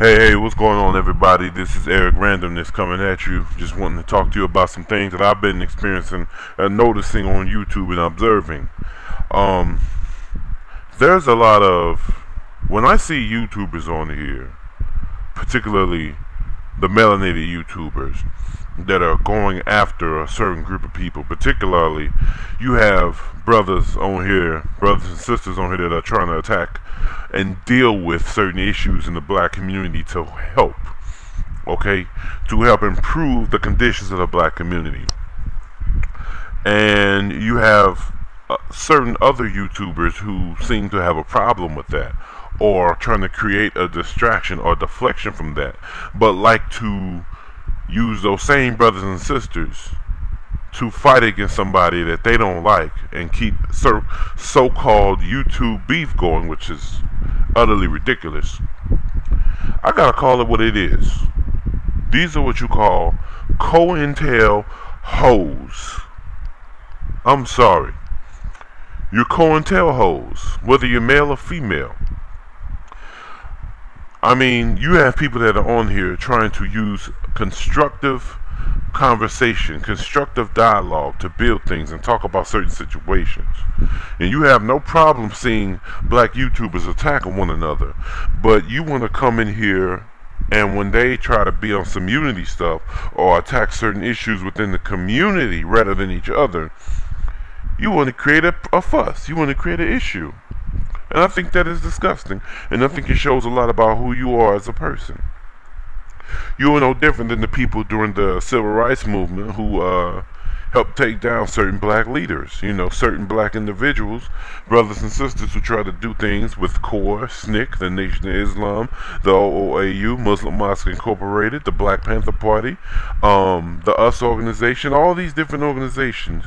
Hey, what's going on, everybody? This is Eric Randomness coming at you. Just wanting to talk to you about some things that I've been experiencing and noticing on YouTube and observing. Um, there's a lot of when I see YouTubers on here, particularly the melanated YouTubers that are going after a certain group of people. Particularly, you have brothers on here, brothers and sisters on here that are trying to attack and deal with certain issues in the black community to help, okay, to help improve the conditions of the black community. And you have certain other YouTubers who seem to have a problem with that, or trying to create a distraction or deflection from that, but like to use those same brothers and sisters to fight against somebody that they don't like and keep so-called YouTube beef going, which is utterly ridiculous. I gotta call it what it is. These are what you call Cointel hoes. I'm sorry. You're Cointel hoes, whether you're male or female. I mean, you have people that are on here trying to use constructive conversation, constructive dialogue to build things and talk about certain situations. And you have no problem seeing black YouTubers attacking one another. But you want to come in here and when they try to be on some unity stuff or attack certain issues within the community rather than each other, you want to create a fuss. You want to create an issue. And I think that is disgusting. And I think it shows a lot about who you are as a person. You are no different than the people during the civil rights movement who helped take down certain black leaders. You know, certain black individuals, brothers and sisters who try to do things with CORE, SNCC, the Nation of Islam, the OOAU, Muslim Mosque Incorporated, the Black Panther Party, the US organization, all these different organizations.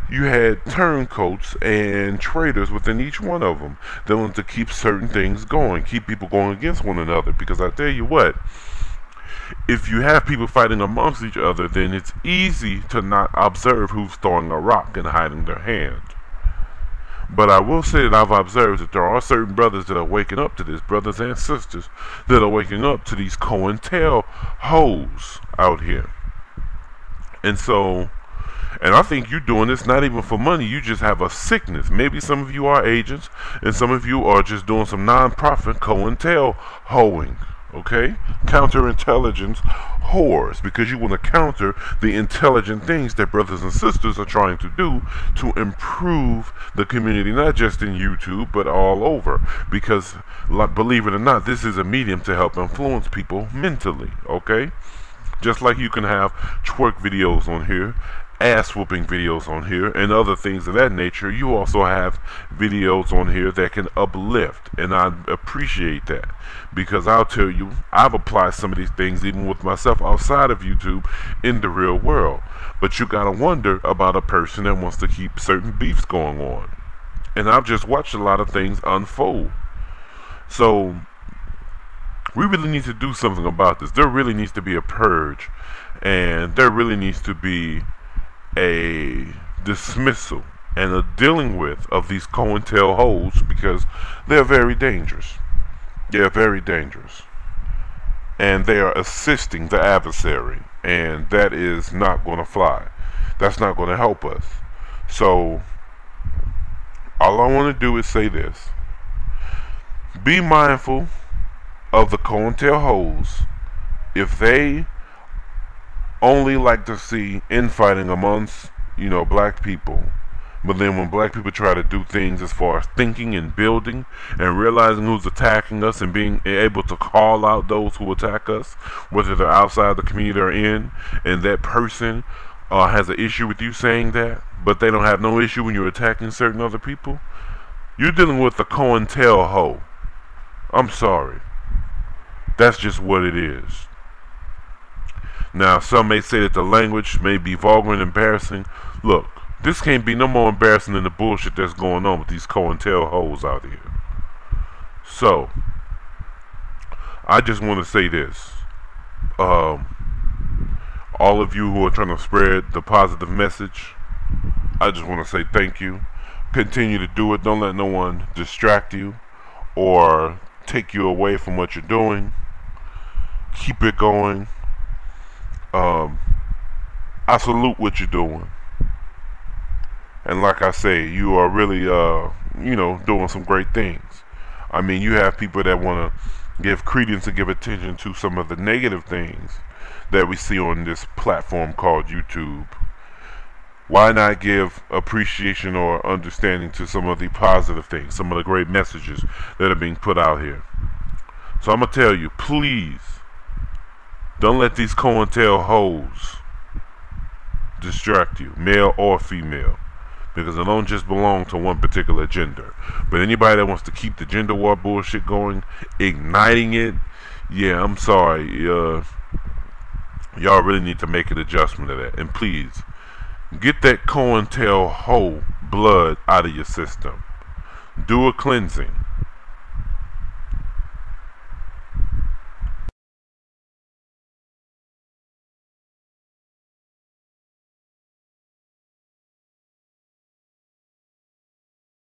You had turncoats and traitors within each one of them that wanted to keep certain things going, keep people going against one another. Because I tell you what, if you have people fighting amongst each other, then it's easy to not observe who's throwing a rock and hiding their hand. But I will say that I've observed that there are certain brothers that are waking up to this, brothers and sisters that are waking up to these Cointel hoes out here. And I think you're doing this not even for money. You just have a sickness. Maybe some of you are agents, and some of you are just doing some non-profit Cointel hoeing. Okay? Counterintelligence whores. Because you want to counter the intelligent things that brothers and sisters are trying to do to improve the community, not just in YouTube, but all over. Because, believe it or not, this is a medium to help influence people mentally. Okay? Just like you can have twerk videos on here, ass whooping videos on here, and other things of that nature, you also have videos on here that can uplift, and I appreciate that, because I'll tell you, I've applied some of these things even with myself outside of YouTube in the real world. But you gotta wonder about a person that wants to keep certain beefs going on, and I've just watched a lot of things unfold. So we really need to do something about this. There really needs to be a purge, and there really needs to be a dismissal and a dealing with of these Cointel hoes, because they're very dangerous. They're very dangerous. And they are assisting the adversary, and that is not going to fly. That's not going to help us. So all I want to do is say this: be mindful of the Cointel hoes. If they only like to see infighting amongst, black people, but then when black people try to do things as far as thinking and building and realizing who's attacking us and being able to call out those who attack us, whether they're outside the community or in, and that person has an issue with you saying that, but they don't have no issue when you're attacking certain other people, you're dealing with the Cointel hoe. I'm sorry. That's just what it is. Now, some may say that the language may be vulgar and embarrassing. Look, this can't be no more embarrassing than the bullshit that's going on with these Cointel hoes out here. So, I just want to say this. All of you who are trying to spread the positive message, I just want to say thank you. Continue to do it. Don't let no one distract you or take you away from what you're doing. Keep it going. I salute what you're doing. And like I say, you are really, doing some great things. I mean, you have people that want to give credence and give attention to some of the negative things that we see on this platform called YouTube. Why not give appreciation or understanding to some of the positive things, some of the great messages that are being put out here? So I'm going to tell you, please, don't let these Cointel hoes distract you, male or female, because they don't just belong to one particular gender. But anybody that wants to keep the gender war bullshit going, igniting it, yeah, I'm sorry. Y'all really need to make an adjustment to that. And please, get that Cointel hoe blood out of your system. Do a cleansing.